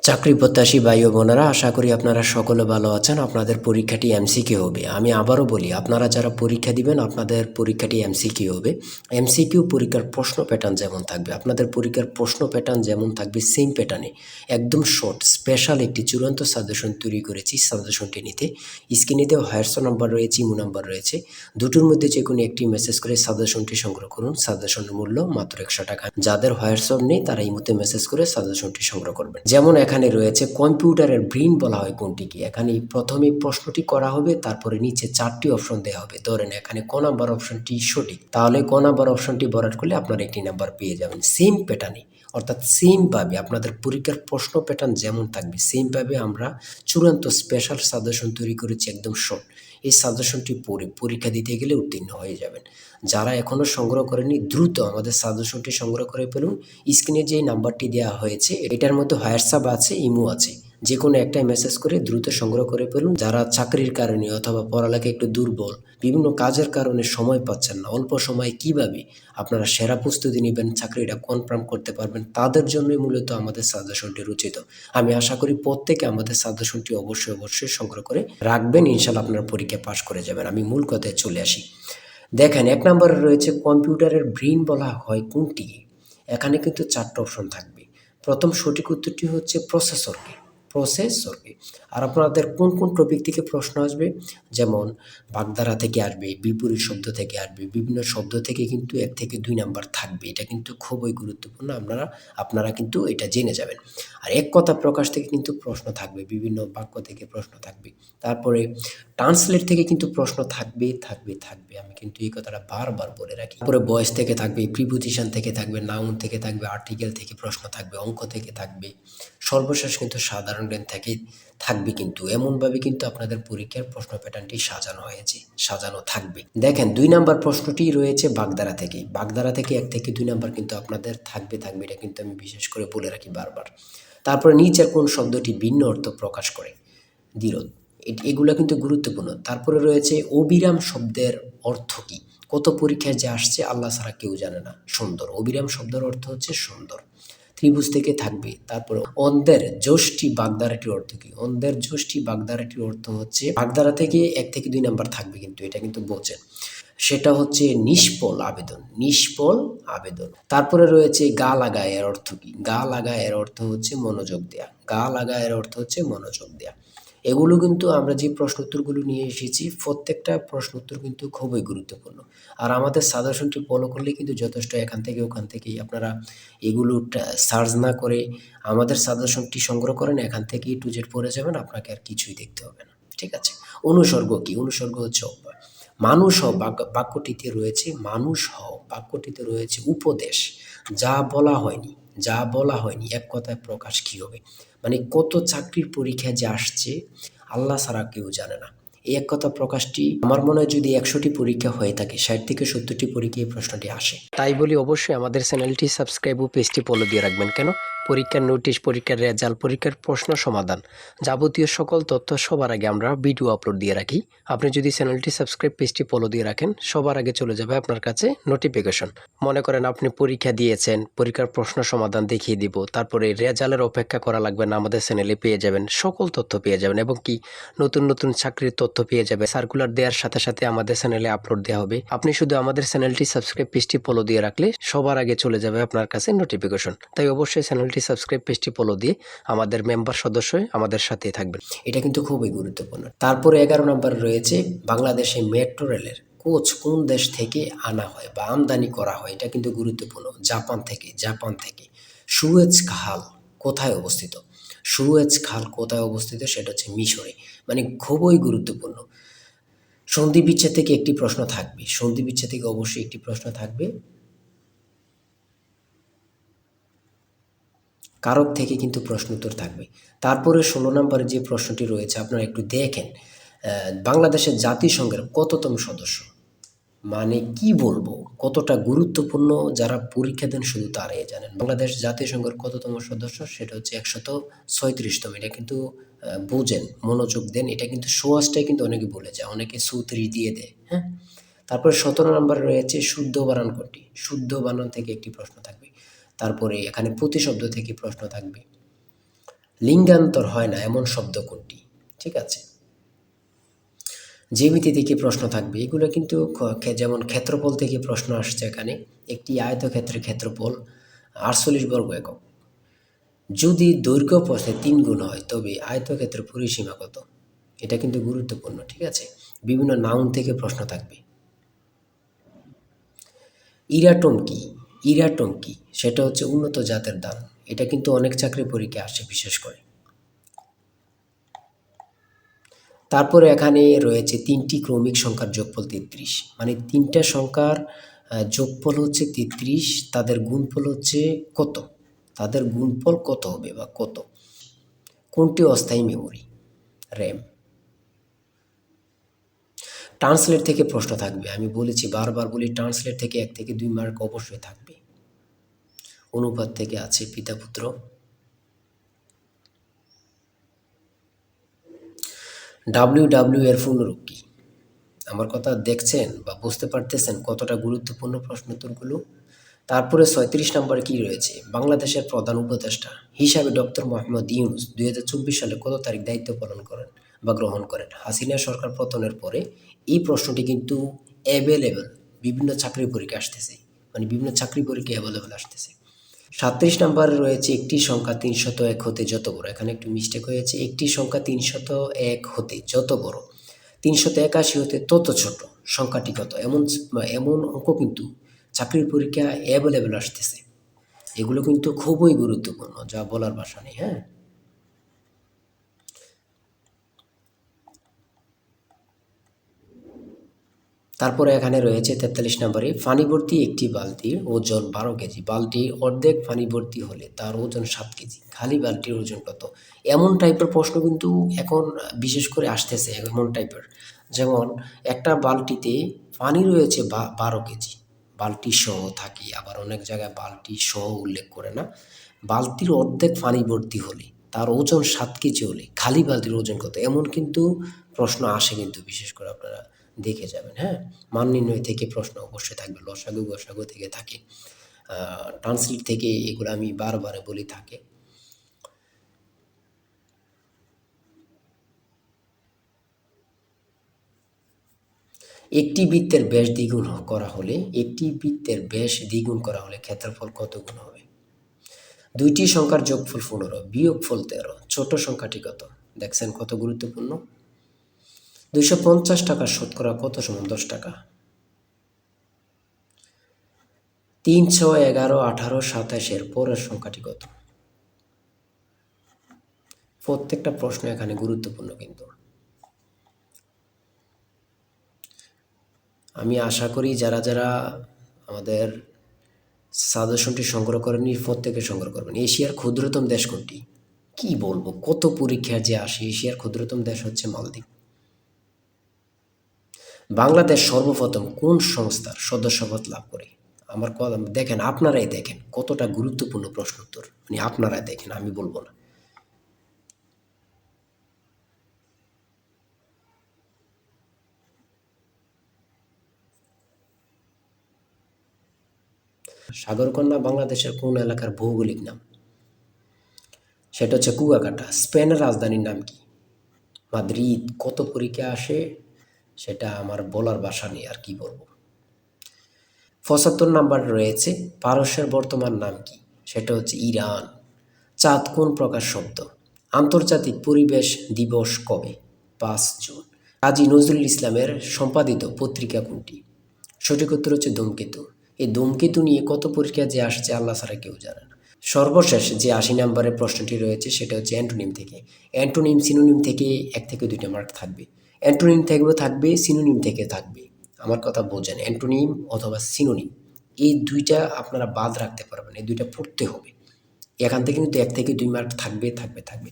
চাকরি প্রত্যাশী ভাই ও বোনেরা, আশা করি আপনারা সকলে ভালো আছেন। আপনাদের পরীক্ষাটি এমসিকিউ হবে। আমি আবারও বলি, আপনারা যারা পরীক্ষা দিবেন আপনাদের পরীক্ষাটি এমসিকিউ হবে। এমসিকিউ পরীক্ষার প্রশ্ন প্যাটার্ন যেমন থাকবে, আপনাদের পরীক্ষার প্রশ্ন প্যাটার্ন যেমন থাকবে সেম প্যাটার্নে একদম শর্ট স্পেশাল একটি চূড়ান্ত সাজেশন তৈরি করেছি। সাজেশনটি নিতে স্ক্রিনে দেওয়া হোয়াটসঅ্যাপ নাম্বার রয়েছে, ইমো নাম্বার রয়েছে, দুটোর মধ্যে যে কোনো একটি মেসেজ করে সাজেশনটি সংগ্রহ করুন। সাজেশনের মূল্য মাত্র 100 টাকা। যাদের হোয়াটসঅ্যাপ নেই তারা ইমোতে মেসেজ করে সাজেশনটি সংগ্রহ করবেন। যেমন এখানে রয়েছে কম্পিউটারের ব্রেইন বলা হয় কোনটিকে। এখানে প্রথমে প্রশ্নটি করা হবে, তারপরে নিচে 4টি অপশন দেওয়া হবে। ধরেন এখানে ক নাম্বার অপশনটি সঠিক, তাহলে ক নাম্বার অপশনটি ভরাট করলে আপনারা একটি নাম্বার পেয়ে যাবেন। সেম প্যাটার্নে, অর্থাৎ সেমভাবে আপনাদের পরীক্ষার প্রশ্ন প্যাটার্ন যেমন থাকবে সেমভাবে আমরা চূড়ান্ত স্পেশাল সাজেশন তৈরি করেছি, একদম শর্ট। এই সাজেশনটি পড়ে পরীক্ষা দিতে গেলে উত্তীর্ণ হয়ে যাবেন। যারা এখনও সংগ্রহ করেনি দ্রুত আমাদের সাজেশনটি সংগ্রহ করে ফেলুন। স্ক্রিনে যে নাম্বারটি দেওয়া হয়েছে এটার মধ্যে হোয়াটসঅ্যাপ আছে, ইমো আছে, যে কোনো একটাই মেসেজ করে দ্রুত সংগ্রহ করে ফেলুন। যারা চাকরির কারণে অথবা পড়ালেখা একটু দুর্বল, বিভিন্ন কাজের কারণে সময় পাচ্ছেন না, অল্প সময়ে কিভাবে আপনারা সেরা প্রস্তুতি নেবেন, চাকরিটা কনফার্ম করতে পারবেন, তাদের জন্যই মূলত আমাদের সাজেশনটি রচিত। আমি আশা করি প্রত্যেকে আমাদের সাজেশনটি অবশ্যই সংগ্রহ করে রাখবেন। ইনশাল্লাহ আপনারা পরীক্ষা পাশ করে যাবেন। আমি মূল কথায় চলে আসি। দেখেন 1 নম্বরে রয়েছে কম্পিউটারের ব্রেইন বলা হয় কোনটি। এখানে কিন্তু 4টা অপশন থাকবে। প্রথম সঠিক উত্তরটি হচ্ছে প্রসেসরকে। আর আপনাদের কোন কোন টপিক থেকে প্রশ্ন আসবে, যেমন বাগধারা থেকে আসবে, বিপরীত শব্দ থেকে আসবে, বিভিন্ন শব্দ থেকে কিন্তু 1 থেকে 2 নাম্বার থাকবে। এটা কিন্তু খুবই গুরুত্বপূর্ণ, আপনারা কিন্তু এটা জেনে যাবেন। আর এক কথা প্রকাশ থেকে কিন্তু প্রশ্ন থাকবে, বিভিন্ন বাক্য থেকে প্রশ্ন থাকবে। তারপরে ট্রান্সলেট থেকে কিন্তু প্রশ্ন থাকবে। আমি কিন্তু এই কথাটা বারবার বলে রাখি। তারপরে ভয়েস থেকে থাকবে, প্রিপোজিশন থেকে থাকবে, নাউন থেকে থাকবে, আর্টিকেল থেকে প্রশ্ন থাকবে, অঙ্ক থেকে থাকবে, সর্বশেষ কিন্তু সাধারণ জ্ঞান থেকে থাকবে। কিন্তু এমনভাবে কিন্তু আপনাদের পরীক্ষার প্রশ্ন প্যাটার্নটি সাজানো থাকবে। দেখেন 2 নাম্বার প্রশ্নটি রয়েছে বাগধারা থেকে। বাগধারা থেকে 1 থেকে 2 নাম্বার কিন্তু আপনাদের থাকবে। এটা কিন্তু আমি বিশেষ করে বলে রাখি বারবার। তারপরে নিচের কোন শব্দটি ভিন্ন অর্থ প্রকাশ করে, দ্বিরোধ, এগুলা কিন্তু গুরুত্বপূর্ণ। তারপরে রয়েছে অবিরাম শব্দের অর্থ কী। কত পরীক্ষায় যে আসছে আল্লাহ ছাড়া কেউ জানে না। সুন্দর, অবিরাম শব্দের অর্থ হচ্ছে সুন্দর। ত্রিভুজ থেকে থাকবে। তারপরে অন্ধের যষ্টি বাগধারাটির অর্থ কী। অন্ধের যষ্টি বাগধারাটির অর্থ হচ্ছে, বাগধারা থেকে 1 থেকে 2 নাম্বার থাকবে, কিন্তু এটা কিন্তু বোঝেন, সেটা হচ্ছে নিষ্ফল আবেদন। তারপরে রয়েছে গা লাগা, এর অর্থ কী। গা লাগা এর অর্থ হচ্ছে মনোযোগ দেয়া। এগুলো কিন্তু আমরা যে প্রশ্ন উত্তরগুলো নিয়ে এসেছি প্রত্যেকটা প্রশ্ন উত্তর কিন্তু খুবই গুরুত্বপূর্ণ। আর আমাদের সাজেশনটি ফলো করলে কিন্তু যথেষ্ট। এখান থেকে ওখান থেকেই আপনারা এগুলো সার্চ না করে আমাদের সাজেশনটি সংগ্রহ করেন, এখান থেকে টু জেড পড়ে যাবেন, আপনাকে আর কিছুই দেখতে হবে না। ঠিক আছে। অনুসর্গ কী। অনুসর্গ হচ্ছে অভ্যাস। বাক্যটিতে রয়েছে উপদেশ। যা বলা হয়নি এক কথায় প্রকাশ কী হবে। মানে কত চাকরির পরীক্ষা যে আসছে আল্লাহ ছাড়া কেউ জানে না। এই এক কথা প্রকাশটি আমার মনে হয় যদি 100টি পরীক্ষা হয়ে থাকে 60 থেকে 70টি পরীক্ষায় এই প্রশ্নটি আসে। তাই বলি অবশ্যই আমাদের চ্যানেলটি সাবস্ক্রাইব ও পেজটি ফলো দিয়ে রাখবেন। কেন? পরীক্ষার নোটিশ, পরীক্ষার রেজাল্ট, পরীক্ষার প্রশ্ন সমাধান, যাবতীয় সকল তথ্য সবার আগে আমরা ভিডিও আপলোড দিয়ে রাখি। আপনি যদি চ্যানেলটি সাবস্ক্রাইব, পেজটি ফলো দিয়ে রাখেন, সবার আগে চলে যাবে আপনার কাছে নোটিফিকেশন। মনে করেন আপনি পরীক্ষা দিয়েছেন, পরীক্ষার প্রশ্ন সমাধান দেখিয়ে দিব, তারপরে রেজাল্টের অপেক্ষা করা লাগবে না, আমাদের চ্যানেলে পেয়ে যাবেন, সকল তথ্য পেয়ে যাবেন, এবং কি নতুন চাকরির তথ্য পেয়ে যাবে। সার্কুলার দেওয়ার সাথে সাথে আমাদের চ্যানেলে আপলোড দেওয়া হবে। আপনি শুধু আমাদের চ্যানেলটি সাবস্ক্রাইব, পেজটি ফলো দিয়ে রাখলে সবার আগে চলে যাবে আপনার কাছে নোটিফিকেশন। তাই অবশ্যই চ্যানেলটি সাবস্ক্রাইব, পেজটি ফলো দিয়ে আমাদের মেম্বার সদস্য হয়ে আমাদের সাথেই থাকবেন। এটা কিন্তু খুবই গুরুত্বপূর্ণ। তারপরে 11 নম্বর রয়েছে বাংলাদেশে মেট্রো রেলের কোচ কোন দেশ থেকে আনা হয় বা আমদানি করা হয়। এটা কিন্তু গুরুত্বপূর্ণ। জাপান থেকে। সুয়েজ খাল কোথায় অবস্থিত। সেটা হচ্ছে মিশরে। মানে খুবই গুরুত্বপূর্ণ। সন্ধি বিচ্ছেদ থেকে একটি প্রশ্ন থাকবে। কারক থেকে কিন্তু প্রশ্ন উত্তর থাকবে। তারপরে 16 নম্বরে যে প্রশ্নটি রয়েছে আপনারা একটু দেখেন, বাংলাদেশের জাতিসংঘের কততম সদস্য। মানে কি বলবো, কতটা গুরুত্বপূর্ণ, যারা পরীক্ষা দেন শুধু তারাই জানেন। বাংলাদেশ জাতিসংঘের কততম সদস্য, সেটা হচ্ছে 136তম। এটা কিন্তু বোঝেন, মনোযোগ দেন। এটা কিন্তু সোয়াশটাই কিন্তু অনেকে বলে যায়, অনেকে 34 দিয়ে দেয়। হ্যাঁ। তারপরে 17 নম্বরে রয়েছে শুদ্ধ বানান কোনটি। শুদ্ধ বানান থেকে একটি প্রশ্ন থাকবে। তারপরে এখানে প্রতিশব্দ থেকে প্রশ্ন থাকবে। লিঙ্গান্তর হয় না এমন শব্দ কোনটি? ঠিক আছে, জ্যামিতি থেকে প্রশ্ন থাকবে, এগুলো কিন্তু যেমন ক্ষেত্রফল থেকে প্রশ্ন আসছে এখানে। একটি আয়তক্ষেত্রের ক্ষেত্রফল 48 বর্গ একক। যদি দৈর্ঘ্য প্রস্থে 3 গুণ হয় তবে আয়তক্ষেত্রের পরিসীমা কত? এটা কিন্তু গুরুত্বপূর্ণ। ঠিক আছে, বিভিন্ন নাউন থেকে প্রশ্ন থাকবে। ইরাটোম কি? ইরাটোম কি? সেটা হচ্ছে উন্নত জাতের ধান। এটা কিন্তু অনেক চাকরি পরীক্ষায় আসে বিশেষ করে। তারপরে এখানে রয়েছে 3টি ক্রমিক সংখ্যার যোগফল 33, মানে 3টা সংখ্যার যোগফল হচ্ছে 33, তাদের গুণফল হচ্ছে কত? তাদের গুণফল কত হবে বা কত? কোনটি অস্থায়ী মেমোরি? র্যাম। ট্রান্সলেট থেকে প্রশ্ন থাকবে, আমি বলেছি বারবার বলি, ট্রান্সলেট থেকে 1 থেকে 2 মার্ক অবশ্যই থাকবে। অনুপাত থেকে আছে পিতা পুত্র। ডাব্লিউ এর পূর্ণরূপ কি? আমার কথা দেখছেন বা বুঝতে পারতেছেন কতটা গুরুত্বপূর্ণ প্রশ্ন উত্তরগুলো? তারপরে 36 নম্বরে কি রয়েছে? বাংলাদেশের প্রধান উপদেষ্টা হিসাবে ডক্টর মোহাম্মদ ইউনূস 2024 সালে কত তারিখ দায়িত্ব পালন করেন বা গ্রহণ করেন? হাসিনা সরকার পতনের পরে এই প্রশ্নটি কিন্তু অ্যাভেলেবল, বিভিন্ন চাকরি পরীক্ষা আসতেছে, মানে বিভিন্ন চাকরি পরীক্ষা অ্যাভেলেবল আসতেছে। 37 নম্বরে রয়েছে একটি সংখ্যা 301 হতে যত বড়। এখানে একটু মিস্টেক হয়েছে, একটি সংখ্যা 301 হতে যত বড় 381 হতে তত ছোট সংখ্যাটি কত? এমন এমন অঙ্ক কিন্তু চাকরির পরীক্ষা অ্যাভেলেবল আসতেছে। এগুলো কিন্তু খুবই গুরুত্বপূর্ণ, যা বলার ভাষা নেই। হ্যাঁ, তারপরে এখানে রয়েছে 43 নম্বরে, পানি ভর্তি একটি বালতির ওজন 12 কেজি, বালতির অর্ধেক পানি ভর্তি হলে তার ওজন 7 কেজি, খালি বালতির ওজন কত? এমন টাইপের প্রশ্ন কিন্তু এখন বিশেষ করে আসতেছে, এমন টাইপের। যেমন একটা বালতিতে পানি রয়েছে 12 কেজি, বালতি সহ থাকে, আবার অনেক জায়গায় বালতি সহ উল্লেখ করে না। বালতির অর্ধেক পানি ভর্তি হলে তার ওজন 7 কেজি হলে খালি বালতির ওজন কত? এমন কিন্তু প্রশ্ন আসে কিন্তু, বিশেষ করে আপনারা দেখে যাবেন। হ্যাঁ, মান নির্ণয় থেকে প্রশ্ন অবশ্যই থাকবে, লসাগু গসাগু থেকে থাকে, ট্রান্সলেট থেকে, এগুলো আমি বারবার বলি থাকে। একটি বৃত্তের ব্যাস দ্বিগুণ করা হলে, একটি বৃত্তের ব্যাস দ্বিগুণ করা হলে ক্ষেত্রফল কত গুণ হবে? দুইটি সংখ্যার যোগফল 15, বিয়োগফল 13, ছোট সংখ্যাটি কত? দেখছেন কত গুরুত্বপূর্ণ। 250 টাকা শতকরা কত সমান 10 টাকা? 3, 6, 11, 18, 27 এর পরের সংখ্যাটি কত? প্রত্যেকটা প্রশ্ন এখানে গুরুত্বপূর্ণ কিন্তু। আমি আশা করি যারা যারা আমাদের সাজেশনটি সংগ্রহ করেননি, প্রত্যেকে সংগ্রহ করবেন। এশিয়ার ক্ষুদ্রতম দেশ কোনটি? কি বলবো, কত পরীক্ষা যে আসে। এশিয়ার ক্ষুদ্রতম দেশ হচ্ছে মালদ্বীপ। বাংলাদেশ সর্বপ্রথম কোন সংস্থার সদস্যপদ লাভ করে? আমার কথা দেখেন, আপনারাই দেখেন কতটা গুরুত্বপূর্ণ প্রশ্ন উত্তর, মানে আপনারাই দেখেন, আমি বলবো না। সাগরকন্যা বাংলাদেশের কোন এলাকার ভৌগোলিক নাম? সেটা হচ্ছে কুয়াকাটা। স্পেনের রাজধানীর নাম কি? মাদ্রিদ। কত পরীক্ষা আসে সেটা আমার বলার ভাষা নেই, আর কি বলবো। 75 নাম্বার রয়েছে, পারস্যের বর্তমান নাম কি? সেটা হচ্ছে ইরান। চাঁদ কোন প্রকার শব্দ? আন্তর্জাতিক পরিবেশ দিবস কবে? 5 জুন। কাজী নজরুল ইসলামের সম্পাদিত পত্রিকা কোনটি? সঠিক উত্তর হচ্ছে ধূমকেতু। এই ধূমকেতু নিয়ে কত পরীক্ষা যে আসছে আল্লাহ ছাড়া কেউ জানে না। সর্বশেষ যে 80 নম্বরের প্রশ্নটি রয়েছে সেটা হচ্ছে অ্যান্টোনিম থেকে। অ্যান্টোনিম সিনোনিম থেকে 1 থেকে 2টা মার্ক থাকবে। অ্যান্টোনিম থেকেও থাকবে, সিনোনিম থেকে থাকবে। আমার কথা বোঝেন, অ্যান্টোনিম অথবা সিনোনিম, এই 2টা আপনারা বাদ রাখতে পারবেন, এই 2টা পড়তে হবে। এখান থেকে কিন্তু 1 থেকে 2 মার্ক থাকবে থাকবে থাকবে।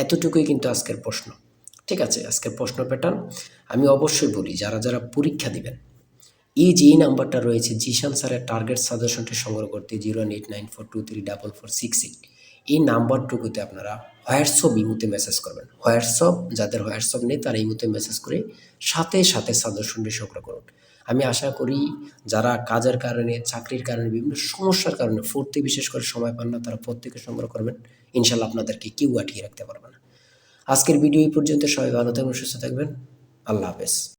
এতটুকুই কিন্তু আজকের প্রশ্ন। ঠিক আছে, আজকের প্রশ্ন প্যাটার্ন আমি অবশ্যই বলি, যারা যারা পরীক্ষা দিবেন, এই যে এই নাম্বারটা রয়েছে জিশান স্যারের টার্গেট সাজেশনটি সংগ্রহ করতে 018942388, এই নাম্বারটুকুতে আপনারা হোয়াটসঅ্যাপ ইমুতে মেসেজ করবেন। হোয়াটসঅ্যাপ, যাদের হোয়াটসঅ্যাপ নেই তারা ইমুতে মেসেজ করে সাথে সাথে সাজেশনটি সংগ্রহ করুন। আমি আশা করি যারা কাজের কারণে, চাকরির কারণে, বিভিন্ন সমস্যার কারণে পড়তে বিশেষ করে সময় পান না, তারা প্রত্যেকে সংগ্রহ করবেন। ইনশাল্লাহ আপনাদেরকে কেউ আটকিয়ে রাখতে পারবে না। আজকের ভিডিও এই পর্যন্ত। সবাই ভালো থাকবেন, সুস্থ থাকবেন। আল্লাহ হাফেজ।